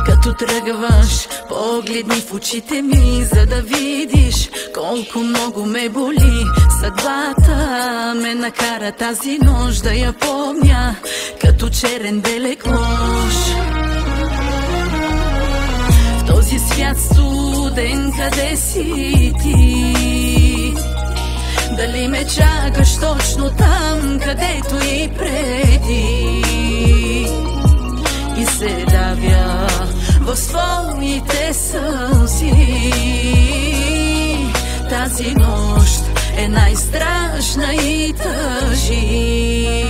Като тръгваш, погледни в очите ми, за да видиш колко много ме боли. Съдбата ме накара тази нощ да я помня, като черен белег лош. В този свят студен, къде си ти? Дали ме чакаш точно там, където и преди? И се давя в своите сълзи. Тази нощ е най-страшна и тъжи.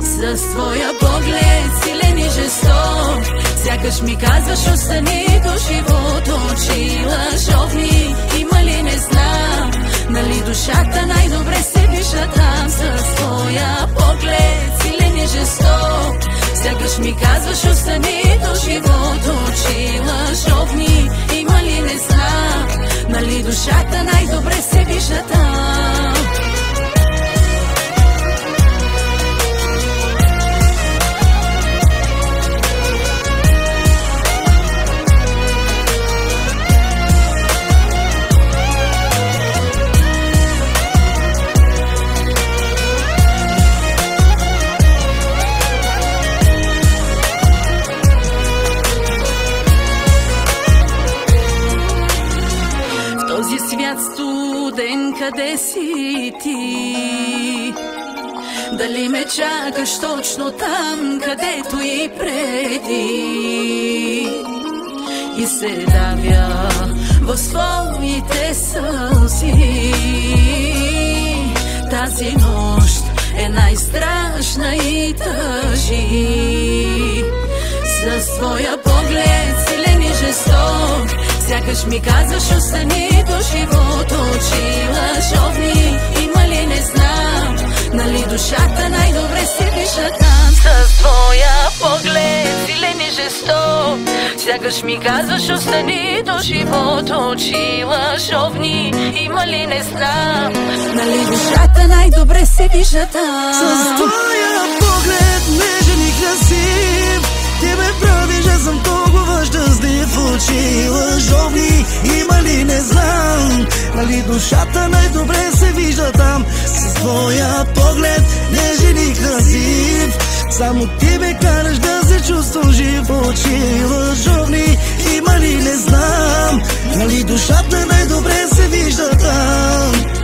С твоя поглед силен и жесток, сякаш ми казваш остани до живото. Очи лъжовни има ли не знам, нали душата най-добре се вижда там. С твоя поглед силен и жесток, сякаш ми казваш остани до живото. Очи лъжовни има ли не знам, нали душата най-добре се вижда там. Този свят студен, къде си ти? Дали ме чакаш точно там, където и преди? И се давя в своите сълзи. Тази нощ е най-страшна и тъжи. С твоя поглед силен и жесток, сякаш ми казваш остани до живото. Очи лъжовни има ли не знам, нали душата най-добре се вижда там. С твоя поглед силен и жесток, сякаш ми казваш остани до живото. Очи лъжовни има ли не знам, нали душата най-добре се вижда там. С твоя поглед нежен и красив, ти ме правиш, аз съм толкова щастлив. Очи лъжовни има ли не знам, нали душата най-добре се вижда там. С твоя поглед нежен и красив, само ти ме караш да се чувствам жив. Очи лъжовни има ли не знам, нали душата най-добре се вижда там.